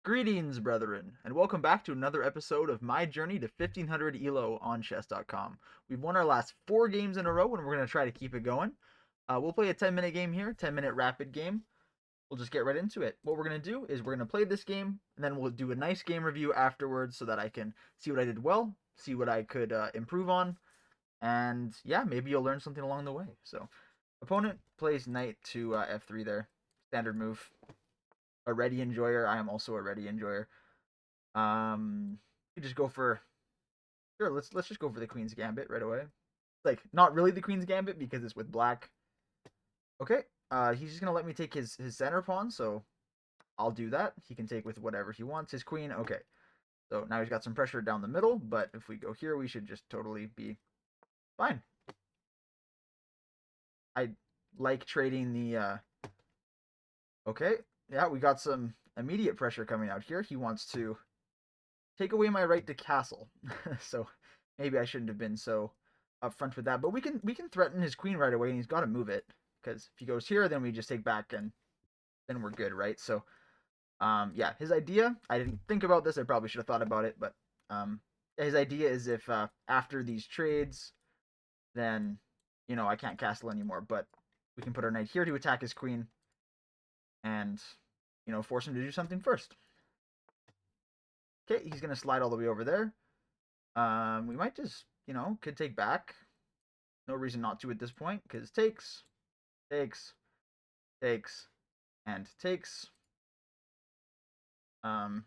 Greetings, brethren, and welcome back to another episode of my journey to 1500 ELO on chess.com. We've won our last 4 games in a row, and we're going to try to keep it going. We'll play a 10-minute game here, 10-minute rapid game. We'll just get right into it. What we're going to do is we're going to play this game, and then we'll do a nice game review afterwards so that I can see what I did well, see what I could improve on, and yeah, maybe you'll learn something along the way. So, opponent plays knight to f3 there. Standard move. A ready enjoyer. I am also a ready enjoyer. You just go for sure. Let's just go for the Queen's Gambit right away. Like not really the Queen's Gambit because it's with black. Okay. He's just gonna let me take his center pawn, so I'll do that. He can take with whatever he wants. His queen. Okay. So now he's got some pressure down the middle, but if we go here, we should just totally be fine. I like trading the. Okay. Yeah, we got some immediate pressure coming out here. He wants to take away my right to castle. So maybe I shouldn't have been so upfront with that. But we can threaten his queen right away, and he's got to move it because if he goes here, then we just take back, and then we're good, right? So yeah, his idea. I didn't think about this. I probably should have thought about it, but his idea is if after these trades, then I can't castle anymore, but we can put our knight here to attack his queen, and force him to do something first. Okay, he's gonna slide all the way over there. We might just, could take back. No reason not to at this point, because takes, takes, takes, and takes. Um,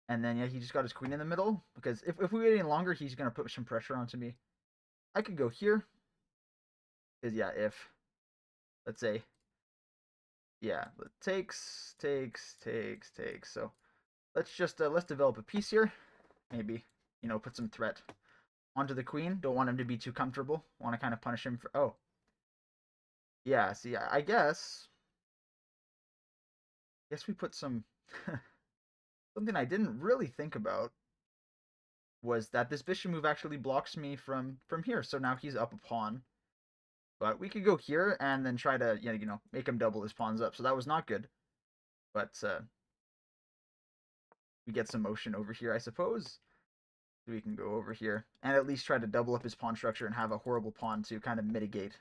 and then, yeah, he just got his queen in the middle, because if we wait any longer, he's going to put some pressure onto me. I could go here, because, yeah, if, let's say, yeah, takes, takes, takes, takes. So let's just, let's develop a piece here. Maybe, put some threat onto the queen. Don't want him to be too comfortable. Want to kind of punish him for, oh, yeah, see, I guess we put some something I didn't really think about was that this bishop move actually blocks me from here. So now he's up a pawn. But we could go here and then try to make him double his pawns up. So that was not good. But we get some motion over here, I suppose. So we can go over here and at least try to double up his pawn structure and have a horrible pawn to kind of mitigate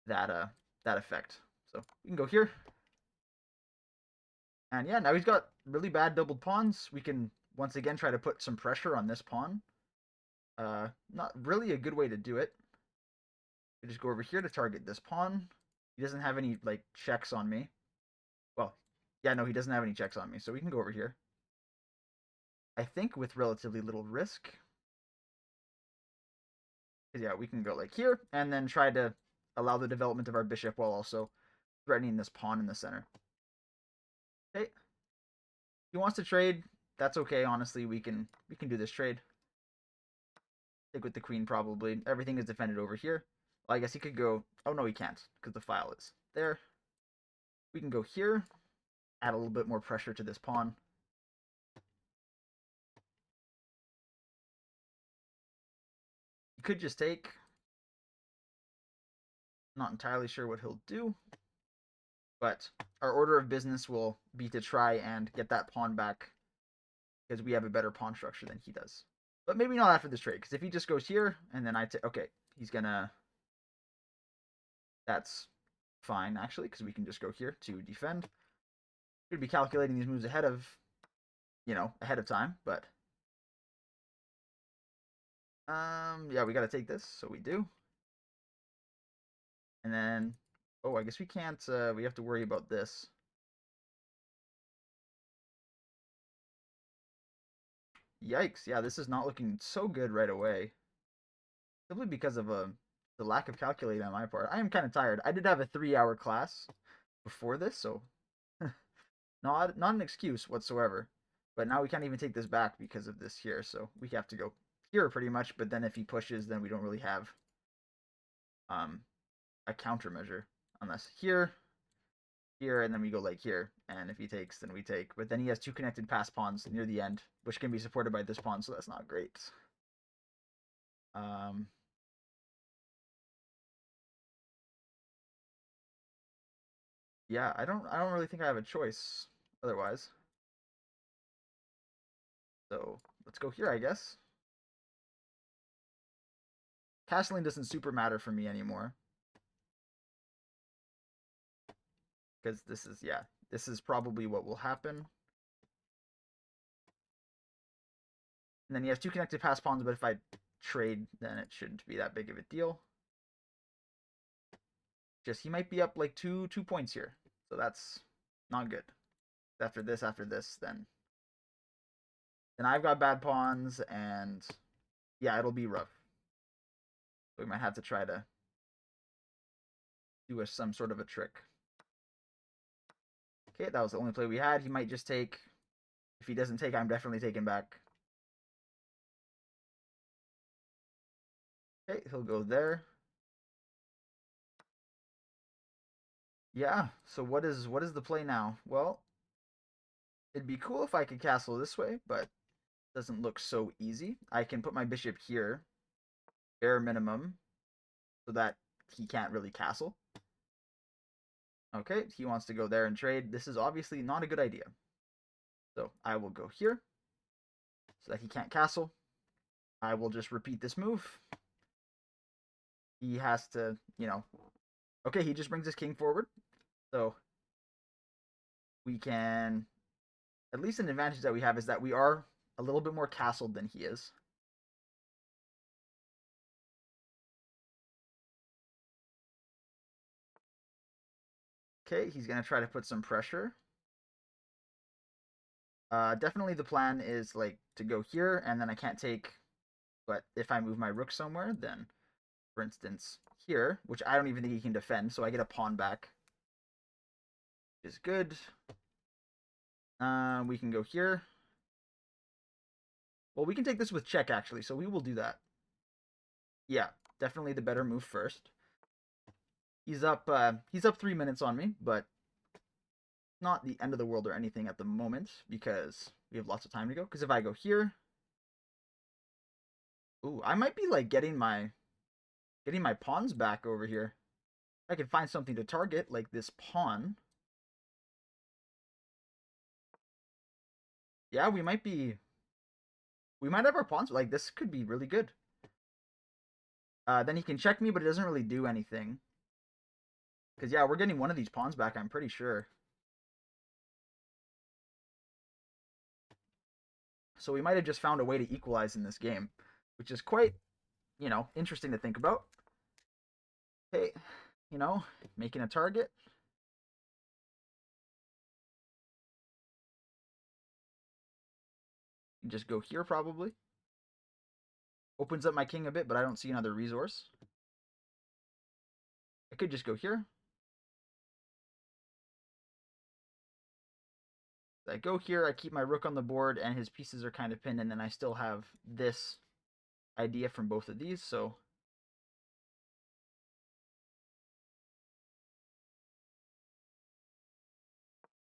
that effect. So we can go here. And yeah, now he's got really bad doubled pawns. We can once again try to put some pressure on this pawn. Not really a good way to do it. We just go over here to target this pawn. He doesn't have any like checks on me. Well, yeah, no, he doesn't have any checks on me, so we can go over here. I think with relatively little risk. Because yeah, we can go like here and then try to allow the development of our bishop while also threatening this pawn in the center. Okay. He wants to trade. That's okay, honestly. We can do this trade. Take with the queen probably. Everything is defended over here. Well, I guess he could go. Oh no, he can't because the file is there. We can go here, add a little bit more pressure to this pawn. He could just take. Not entirely sure what he'll do, but our order of business will be to try and get that pawn back because we have a better pawn structure than he does. But maybe not after this trade, because if he just goes here and then I take, okay, he's gonna. That's fine actually, because we can just go here to defend. Should be calculating these moves ahead of, ahead of time, but yeah, we got to take this, so we do. And then, oh, I guess we can't. We have to worry about this. Yikes! Yeah, this is not looking so good right away. Simply because of the lack of calculating on my part. I am kind of tired. I did have a 3-hour class before this, so not an excuse whatsoever. But now we can't even take this back because of this here, so we have to go here pretty much. But then if he pushes, then we don't really have a countermeasure unless here, here, and then we go like here. And if he takes, then we take. But then he has 2 connected pass pawns near the end, which can be supported by this pawn, so that's not great. Um, yeah, I don't really think I have a choice otherwise. So let's go here, I guess. Castling doesn't super matter for me anymore. Because this is, yeah, this is probably what will happen. And then he has 2 connected pass pawns, but if I trade, then it shouldn't be that big of a deal. Just he might be up like two points here. So that's not good. After this, then I've got bad pawns, and yeah, it'll be rough. So we might have to try to do some sort of a trick. Okay, that was the only play we had. He might just take. If he doesn't take, I'm definitely taking back. Okay, he'll go there. Yeah, so what is the play now? Well, it'd be cool if I could castle this way, but it doesn't look so easy. I can put my bishop here, bare minimum, so that he can't really castle. Okay, he wants to go there and trade. This is obviously not a good idea. So I will go here so that he can't castle. I will just repeat this move. He has to, okay, he just brings his king forward. So we can, at least an advantage that we have is that we are a little bit more castled than he is. Okay, he's going to try to put some pressure. Definitely the plan is like to go here, and then I can't take, but if I move my rook somewhere, then, for instance, here, which I don't even think he can defend, so I get a pawn back, which is good. We can go here. Well, we can take this with check, actually, so we will do that. Yeah, definitely the better move first. He's up 3 minutes on me, but not the end of the world or anything at the moment, because we have lots of time to go. Because if I go here, ooh, I might be like getting my pawns back over here. I could find something to target, like this pawn. Yeah, we might have our pawns. Like, this could be really good. Then he can check me, but it doesn't really do anything. Because, yeah, we're getting one of these pawns back, I'm pretty sure. So we might have just found a way to equalize in this game, which is quite, interesting to think about. Hey, making a target. Just go here, probably. Opens up my king a bit, but I don't see another resource. I could just go here. I go here, I keep my rook on the board, and his pieces are kind of pinned, and then I still have this idea from both of these, so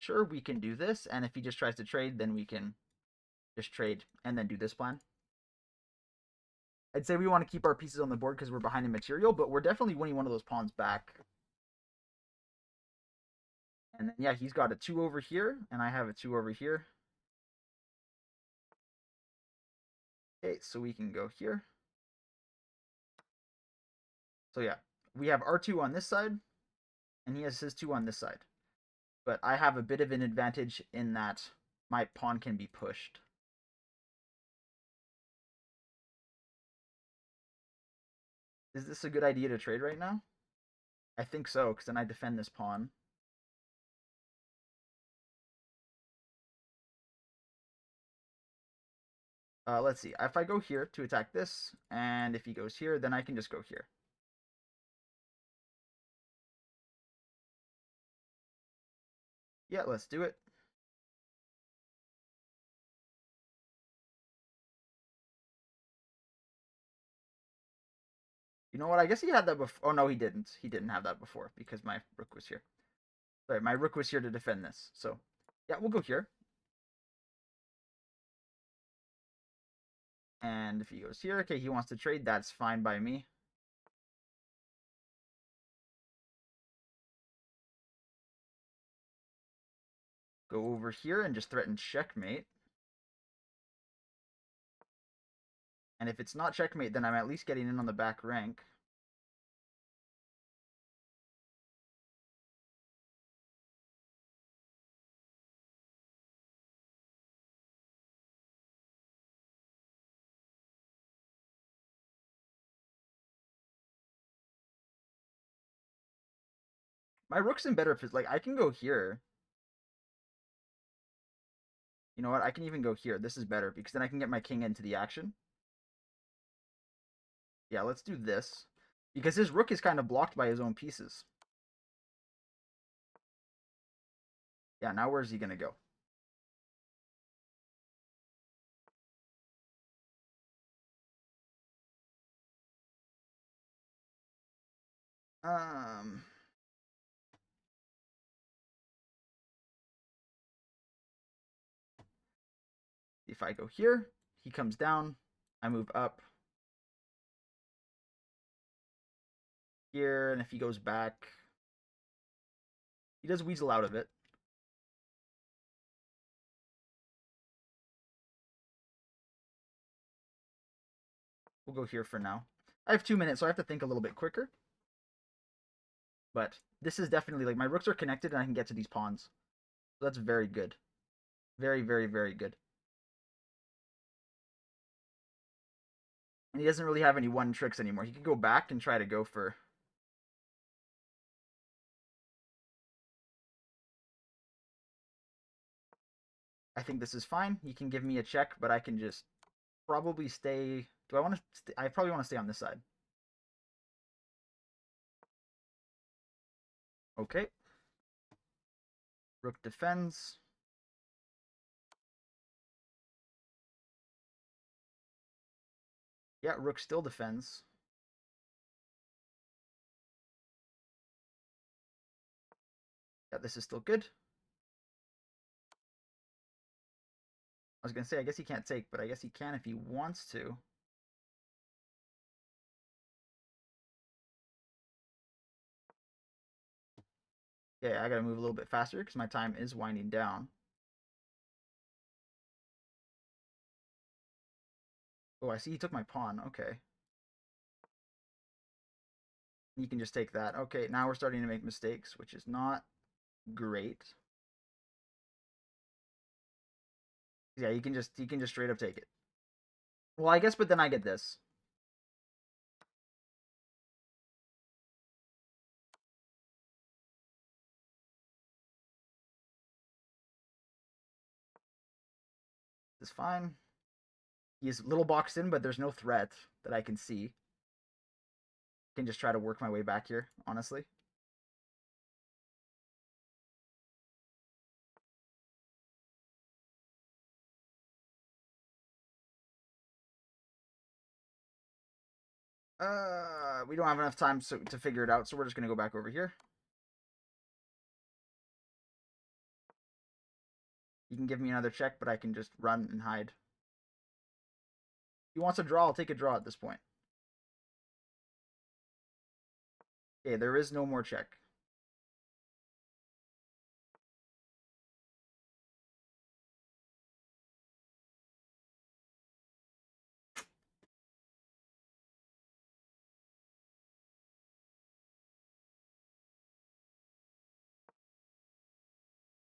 sure, we can do this, and if he just tries to trade, then we can just trade and then do this plan. I'd say we want to keep our pieces on the board because we're behind in material, but we're definitely winning one of those pawns back. And then, yeah, he's got a 2 over here, and I have a 2 over here. Okay, so we can go here. So, yeah, we have R2 on this side, and he has his 2 on this side. But I have a bit of an advantage in that my pawn can be pushed. Is this a good idea to trade right now? I think so, because then I defend this pawn. Let's see. If I go here to attack this, and if he goes here, then I can just go here. Yeah, let's do it. You know what? I guess he had that before. Oh, no, he didn't. He didn't have that before because my rook was here. Sorry, my rook was here to defend this. So, yeah, we'll go here. And if he goes here, okay, he wants to trade. That's fine by me. Go over here and just threaten checkmate. And if it's not checkmate, then I'm at least getting in on the back rank. My rook's in better position. Like, I can go here. You know what? I can even go here. This is better because then I can get my king into the action. Yeah, let's do this. Because his rook is kind of blocked by his own pieces. Yeah, now where's he going to go? Um, if I go here, he comes down. I move up here, and if he goes back, he does weasel out of it. We'll go here for now. I have 2 minutes, so I have to think a little bit quicker. But this is definitely, like, my rooks are connected and I can get to these pawns. So that's very good. Very, very, very good. And he doesn't really have any one tricks anymore. He can go back and try to go for... I think this is fine. He can give me a check, but I can just probably stay... Do I want to... I probably want to stay on this side. Okay. Rook defends. Yeah, rook still defends. Yeah, this is still good. I was going to say, I guess he can't take, but I guess he can if he wants to. Okay, I got to move a little bit faster because my time is winding down. Oh, I see he took my pawn. Okay. You can just take that. Okay, now we're starting to make mistakes, which is not great. Yeah, you can just straight up take it. Well, I guess, but then I get this. This is fine. He's a little boxed in, but there's no threat that I can see. I can just try to work my way back here, honestly. We don't have enough time to figure it out, so we're just gonna go back over here. You can give me another check, but I can just run and hide. If he wants a draw, I'll take a draw at this point. Okay, there is no more check.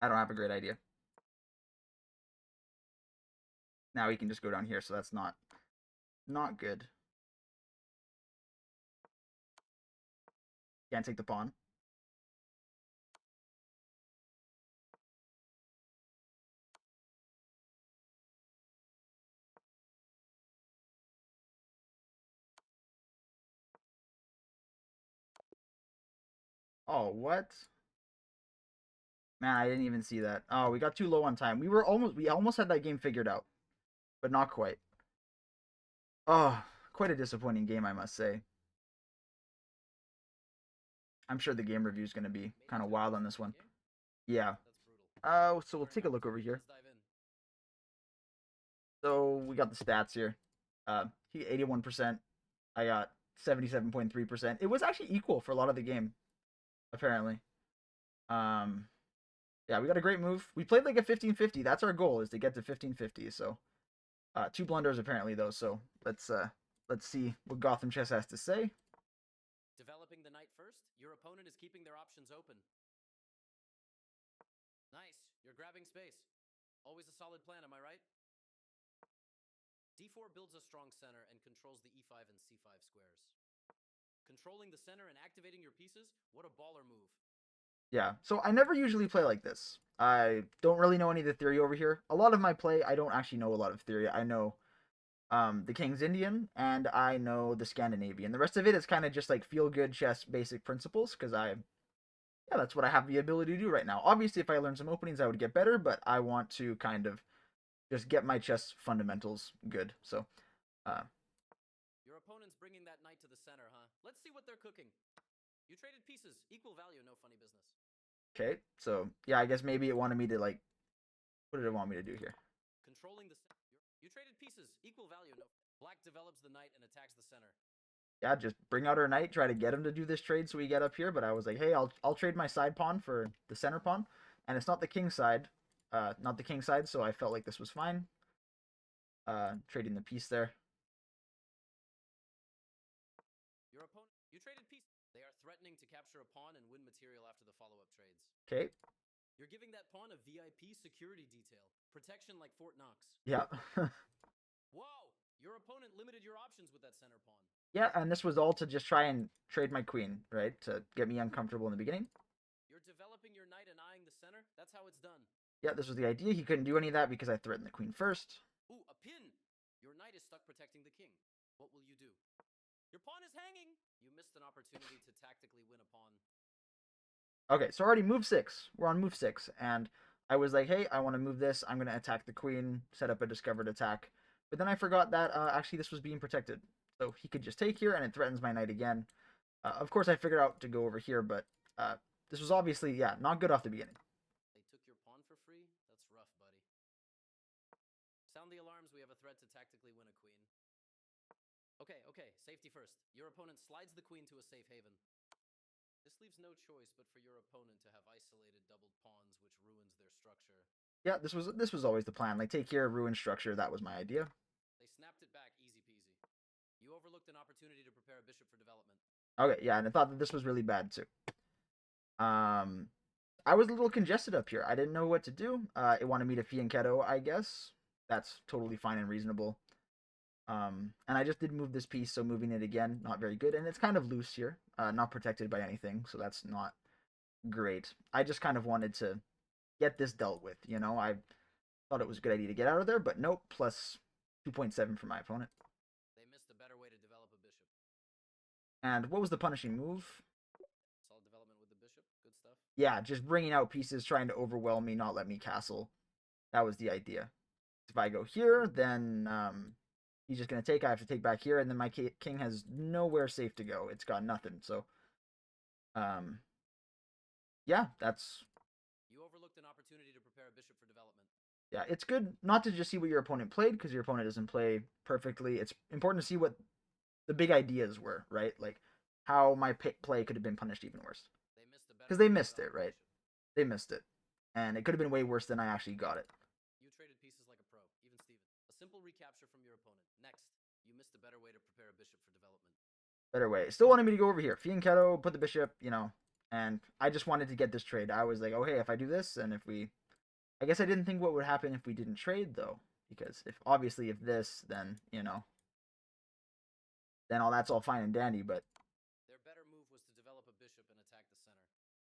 I don't have a great idea. Now he can just go down here, so that's not good. Can't take the pawn. Oh, what? Man, I didn't even see that. Oh, we got too low on time. We almost had that game figured out, but not quite. Oh, quite a disappointing game, I must say. I'm sure the game review is going to be kind of wild on this one. Yeah. So we'll take a look over here. So we got the stats here. He 81%. I got 77.3%. It was actually equal for a lot of the game, apparently. Yeah, we got a great move. We played like a 15-50. That's our goal, is to get to 15-50. So Two blunders apparently though, so let's see what Gotham Chess has to say. Developing the knight first, your opponent is keeping their options open. Nice, you're grabbing space. Always a solid plan, am I right? D4 builds a strong center and controls the E5 and C5 squares. Controlling the center and activating your pieces, what a baller move. Yeah, so I never usually play like this. I don't really know any of the theory over here. A lot of my play, I don't actually know a lot of theory. I know the King's Indian, and I know the Scandinavian. The rest of it is kind of just like feel good chess basic principles, because yeah, that's what I have the ability to do right now. Obviously, if I learn some openings, I would get better, but I want to kind of just get my chess fundamentals good. So, uh, Your opponent's bringing that knight to the center, huh? Let's see what they're cooking. You traded pieces, equal value, no funny business. okay, so yeah, I guess maybe it wanted me to like, what did it want me to do here? Controlling the you traded pieces, equal value, no. Black develops the knight and attacks the center. Yeah, just bring out our knight, try to get him to do this trade so we get up here. But I was like, hey, I'll trade my side pawn for the center pawn, and it's not the king side, not the king side. So I felt like this was fine. Trading the piece there. Your opponent, you traded pieces. They are threatening to capture a pawn and win material after the follow-up trades. Okay. You're giving that pawn a VIP security detail, protection like Fort Knox. Yeah. Whoa! Your opponent limited your options with that center pawn. Yeah, and this was all to just try and trade my queen, right? To get me uncomfortable in the beginning. You're developing your knight and eyeing the center? That's how it's done. Yeah, this was the idea. He couldn't do any of that because I threatened the queen first. Ooh, a pin! Your knight is stuck protecting the king. What will you do? Your pawn is hanging! You missed an opportunity to tactically win a pawn. Okay, so already move 6. We're on move 6. And I was like, hey, I want to move this. I'm going to attack the queen, set up a discovered attack. But then I forgot that actually this was being protected. So he could just take here, and it threatens my knight again. Of course, I figured out to go over here, but this was obviously, yeah, not good off the beginning. They took your pawn for free? That's rough, buddy. Sound the alarms, we have a threat to tactically win a queen. Okay, safety first. Your opponent slides the queen to a safe haven. This leaves no choice but for your opponent to have isolated doubled pawns, which ruins their structure. Yeah, this was always the plan. Like, take here, ruin structure. That was my idea. They snapped it back, easy peasy. You overlooked an opportunity to prepare a bishop for development. Okay, yeah, and I thought that this was really bad too. I was a little congested up here. I didn't know what to do. It wanted me to fianchetto, I guess. That's totally fine and reasonable. And I just did move this piece, so moving it again, not very good. And it's kind of loose here, not protected by anything, so that's not great. I just kind of wanted to get this dealt with, you know? I thought it was a good idea to get out of there, but nope, plus 2.7 for my opponent. They missed a better way to develop a bishop. And what was the punishing move? Solid development with the bishop, good stuff. Yeah, just bringing out pieces, trying to overwhelm me, not let me castle. That was the idea. If I go here, then he's just going to take. I have to take back here, and then my king has nowhere safe to go. It's got nothing. So, yeah, that's... You overlooked an opportunity to prepare a bishop for development. Yeah, it's good not to just see what your opponent played, because your opponent doesn't play perfectly. It's important to see what the big ideas were, right? Like, how my play could have been punished even worse. Because they missed it, right? They missed it. And it could have been way worse than I actually got it. You traded pieces like a pro, even Steven. A simple recapture from your opponent. Next, you missed a better way to prepare a bishop for development. Better way. Still wanted me to go over here. Fianchetto, put the bishop, you know. And I just wanted to get this trade. I was like, oh, hey, if I do this, and if we... I guess I didn't think what would happen if we didn't trade, though. Because obviously if this, then, you know... Then that's all fine and dandy, but... Their better move was to develop a bishop and attack the center.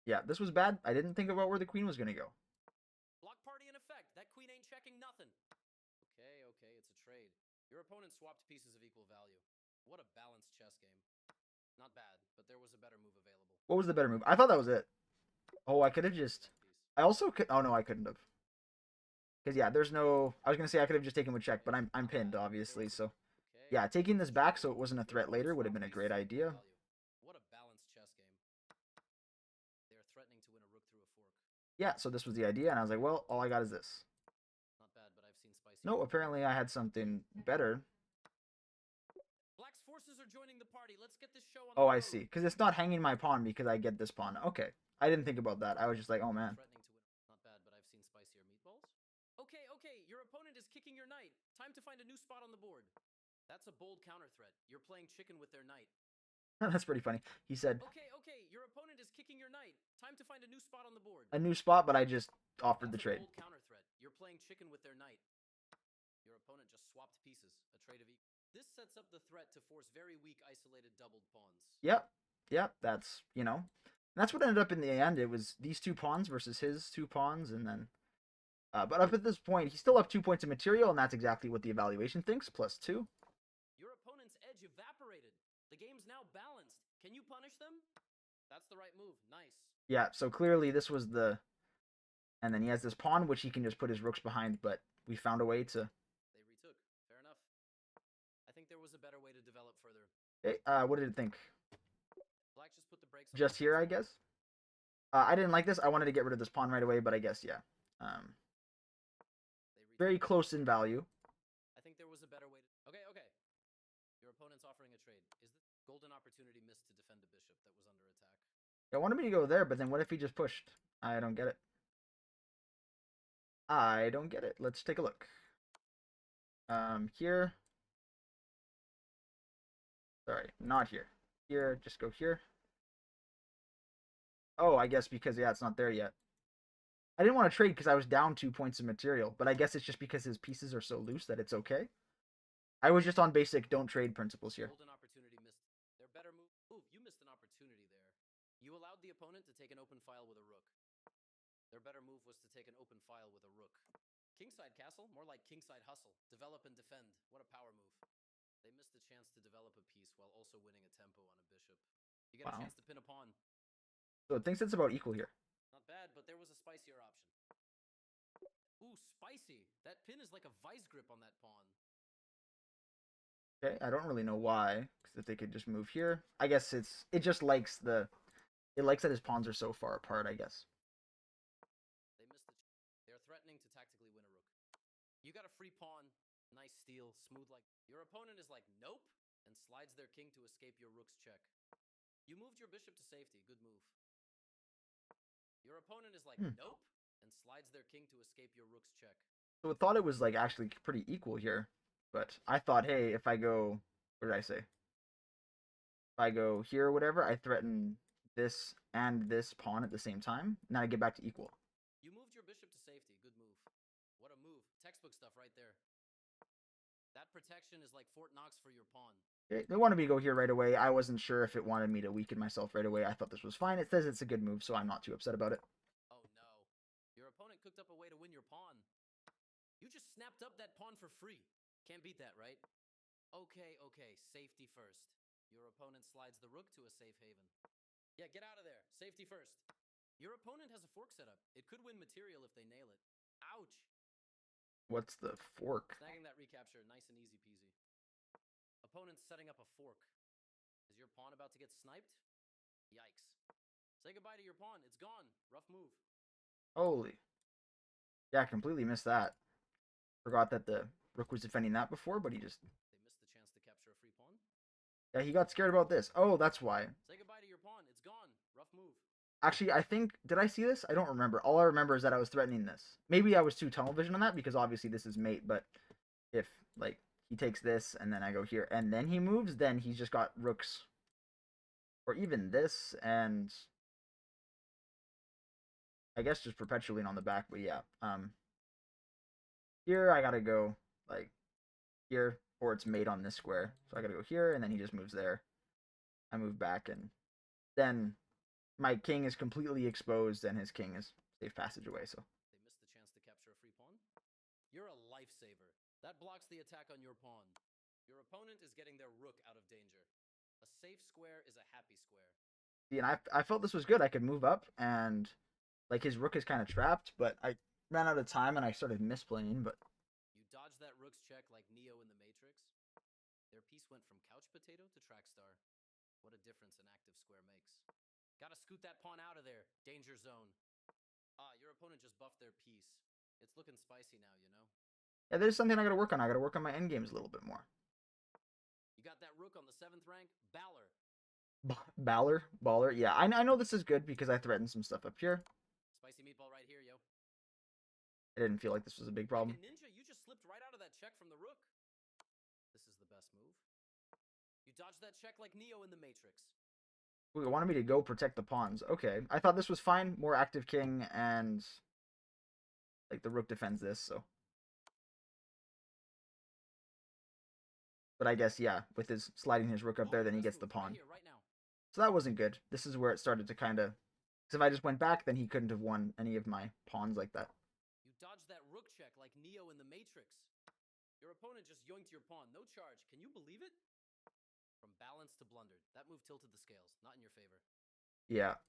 Yeah, this was bad. I didn't think about where the queen was going to go. Block party in effect. That queen ain't checking nothing. Okay, it's a trade. Your opponent swapped pieces of equal value. What a balanced chess game. Not bad, but there was a better move available. What was the better move? I thought that was it. Oh, I could have just... I also could... Oh, no, I couldn't have. Because, yeah, there's no... I was going to say I could have just taken with check, but I'm pinned, obviously, so... Yeah, taking this back so it wasn't a threat later would have been a great idea. What a balanced chess game. They are threatening to win a rook through a fork. Yeah, so this was the idea, and I was like, well, all I got is this. Not bad, but I've seen spicy. No, apparently I had something better. Black's forces are joining the party. Let's get this show on Oh, I see. Because it's not hanging my pawn because I get this pawn. Okay. I didn't think about that. I was just like, oh, man. Threatening to win. Not bad, but I've seen spicier meatballs. Okay, okay, your opponent is kicking your knight. Time to find a new spot on the board. That's a bold counter threat. You're playing chicken with their knight. That's pretty funny. He said, Okay, your opponent is kicking your knight. Time to find a new spot on the board. a new spot, but I just offered That's the trade. a bold counter threat. You're playing chicken with their knight. Your opponent just swapped pieces. A trade of equal. This sets up the threat to force very weak isolated doubled pawns. Yep. Yep. That's, that's what ended up in the end. It was these 2 pawns versus his 2 pawns. And then, but up at this point, he's still up 2 points of material. And that's exactly what the evaluation thinks, +2. Your opponent's edge evaporated. The game's now balanced. Can you punish them? That's the right move. Nice. Yeah. So clearly this was and then he has this pawn, which he can just put his rooks behind. But we found a way to. They retook. Fair enough. I think there was a better way to develop further. Okay, what did it think? Black just put the brakes on. Just here, I guess. I didn't like this. I wanted to get rid of this pawn right away, but I guess, yeah. Very close in value. I think there was a better way to... Okay. Your opponent's offering a trade. Is the golden opportunity missed to defend a bishop that was under attack? I wanted me to go there, but then what if he just pushed? I don't get it. I don't get it. Let's take a look. Here. Sorry, not here. Here, just go here. Oh, I guess because, yeah, it's not there yet. I didn't want to trade because I was down 2 points of material, but I guess it's just because his pieces are so loose that it's okay. I was just on basic don't trade principles here. Golden opportunity missed. Their better move. Ooh, you missed an opportunity there. You allowed the opponent to take an open file with a rook. Their better move was to take an open file with a rook. Kingside castle, more like kingside hustle. Develop and defend. What a power move. They missed a chance to develop a piece while also winning a tempo on a bishop. You get a chance to pin a pawn. So it thinks it's about equal here. Not bad, but there was a spicier option. Ooh, spicy. That pin is like a vice grip on that pawn. Okay, I don't really know why, because if they could just move here, I guess it just likes that his pawns are so far apart, I guess. They missed the they're threatening to tactically win a rook. You got a free pawn, nice steal, smooth like... Your opponent is like, nope, and slides their king to escape your rook's check. You moved your bishop to safety, good move. Your opponent is like, nope, and slides their king to escape your rook's check. So I thought it was like actually pretty equal here. But I thought, hey, if I go, what did I say? If I go here or whatever, I threaten this and this pawn at the same time. Now I get back to equal. You moved your bishop to safety. Good move. What a move. Textbook stuff right there. That protection is like Fort Knox for your pawn. Okay, they wanted me to go here right away. I wasn't sure if it wanted me to weaken myself right away. I thought this was fine. It says it's a good move, so I'm not too upset about it. Oh, no. Your opponent cooked up a way to win your pawn. You just snapped up that pawn for free. Can't beat that, right? Okay. Safety first. Your opponent slides the rook to a safe haven. Yeah, get out of there. Safety first. Your opponent has a fork set up. It could win material if they nail it. Ouch. What's the fork? Snagging that recapture, nice and easy peasy. Opponent's setting up a fork. Is your pawn about to get sniped? Yikes. Say goodbye to your pawn. It's gone. Rough move. Holy. Yeah, I completely missed that. Forgot that the rook was defending that before, but he just... They missed the chance to capture a free pawn. Yeah, he got scared about this. Oh, that's why. Say goodbye to your pawn. It's gone. Rough move. Actually, I think... Did I see this? I don't remember. All I remember is that I was threatening this. Maybe I was too tunnel vision on that, because obviously this is mate, but if, like, he takes this, and then I go here, and then he moves, then he's just got rooks. Or even this, and... I guess just perpetuating on the back, but yeah. Here, I gotta go, like, here, or it's mate on this square. So I gotta go here, and then he just moves there. I move back, and then my king is completely exposed, and his king is safe passage away, so. They missed the chance to capture a free pawn. You're a lifesaver. That blocks the attack on your pawn. Your opponent is getting their rook out of danger. A safe square is a happy square. See, and I felt this was good. I could move up, and, like, his rook is kind of trapped, but I ran out of time, and I started misplaying, but... You dodged that rook's check like Neo in the Matrix. Their piece went from couch potato to track star. What a difference an active square makes. Gotta scoot that pawn out of there. Danger zone. Ah, your opponent just buffed their piece. It's looking spicy now, you know? Yeah, there's something I gotta work on. I gotta work on my endgames a little bit more. You got that rook on the 7th rank? Baller. Baller? Yeah, I know this is good because I threatened some stuff up here. Spicy meatball right here, yo. I didn't feel like this was a big Like problem. a ninja, you just slipped right out of that check from the rook. This is the best move. You dodged that check like Neo in the Matrix. Ooh, it wanted me to go protect the pawns. Okay, I thought this was fine. More active king, and like the rook defends this, so. But I guess, yeah, with his sliding his rook up there, then he gets the pawn. Right here, right now. So that wasn't good. This is where it started to kind of... Because if I just went back, then he couldn't have won any of my pawns like that. You dodged that rook check like Neo in the Matrix. Your opponent just yoinked your pawn. No charge. Can you believe it? From balanced to blundered. That move tilted the scales. Not in your favor. Yeah.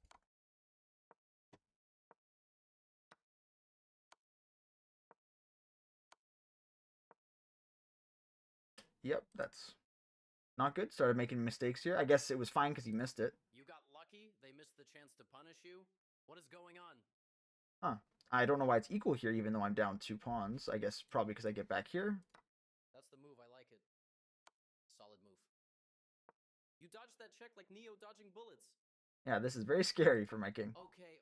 Yep, that's not good. Started making mistakes here. I guess it was fine because he missed it. You got lucky. They missed the chance to punish you. What is going on? Huh. I don't know why it's equal here, even though I'm down 2 pawns. I guess probably because I get back here. That's the move. I like it. Solid move. You dodged that check like Neo dodging bullets. Yeah, this is very scary for my king. Okay.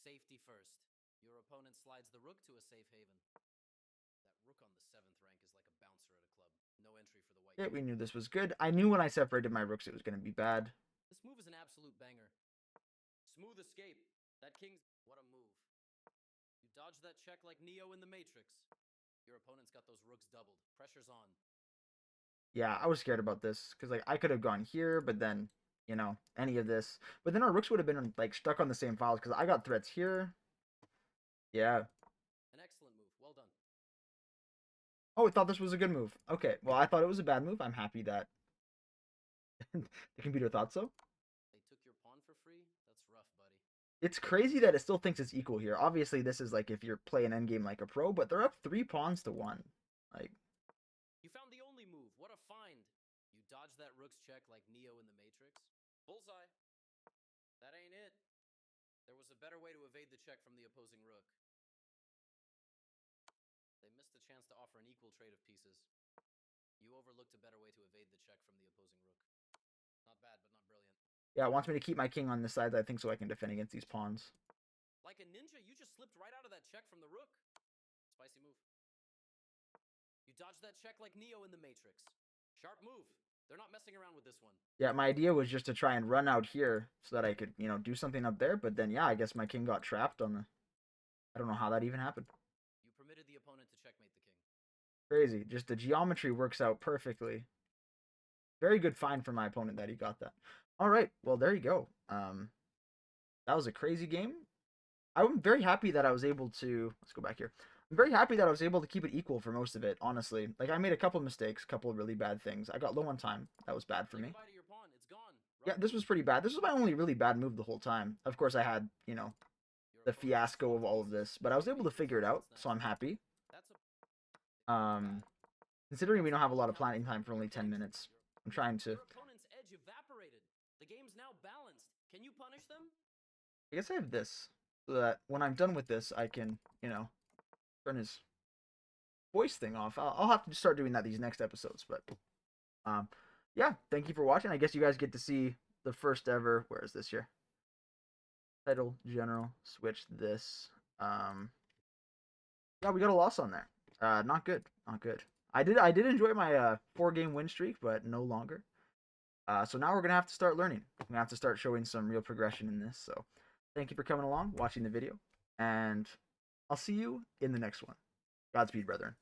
Safety first. Your opponent slides the rook to a safe haven. That rook on the 7th rank is like a bouncer at a club. No entry for the white. Yeah, we knew this was good. I knew when I separated my rooks it was going to be bad. This move is an absolute banger. Smooth escape. That king's... What a move. You dodged that check like Neo in the Matrix. Your opponent's got those rooks doubled. Pressure's on. Yeah, I was scared about this because like I could have gone here, but then, you know, any of this. But then our rooks would have been like stuck on the same files because I got threats here. Yeah. An excellent move. Well done. Oh, I thought this was a good move. Okay, well, I thought it was a bad move. I'm happy that the computer thought so. They took your pawn for free? That's rough, buddy. It's crazy that it still thinks it's equal here. Obviously, this is like if you're playing endgame like a pro, but they're up 3 pawns to 1. Like, you found the only move. What a find. You dodged that rook's check like Neo in the Matrix. Bullseye. That ain't it. There was a better way to evade the check from the opposing rook. They missed the chance to offer an equal trade of pieces. You overlooked a better way to evade the check from the opposing rook. Not bad, but not brilliant. yeah, it wants me to keep my king on this side, I think, so I can defend against these pawns. Like a ninja, you just slipped right out of that check from the rook. Spicy move. You dodged that check like Neo in the Matrix. Sharp move. They're not messing around with this one. Yeah, my idea was just to try and run out here so that I could, you know, do something up there. But then, yeah, I guess my king got trapped on the... I don't know how that even happened. You permitted the opponent to checkmate the king. Crazy. Just the geometry works out perfectly. Very good find for my opponent that he got that. All right. Well, there you go. That was a crazy game. I'm very happy that I was able to... Let's go back here. I'm very happy that I was able to keep it equal for most of it, honestly. Like, I made a couple mistakes, a couple of really bad things. I got low on time. That was bad for me. Goodbye to your pawn. It's gone. Yeah, this was pretty bad. This was my only really bad move the whole time. Of course, I had, you know, the fiasco of all of this, but I was able to figure it out, so I'm happy. Considering we don't have a lot of planning time for only 10 minutes, I'm trying to... Your opponent's edge evaporated. The game's now balanced. Can you punish them? I guess I have this, so that when I'm done with this, I can, you know, turn his voice thing off. I'll have to start doing that these next episodes, but, yeah, thank you for watching. I guess you guys get to see the first ever... Where is this here? Title, general, switch this. Yeah, we got a loss on there. Not good. Not good. I did enjoy my 4-game win streak, but no longer. So now we're gonna have to start learning. We're gonna have to start showing some real progression in this. So thank you for coming along, watching the video, and I'll see you in the next one. Godspeed, brethren.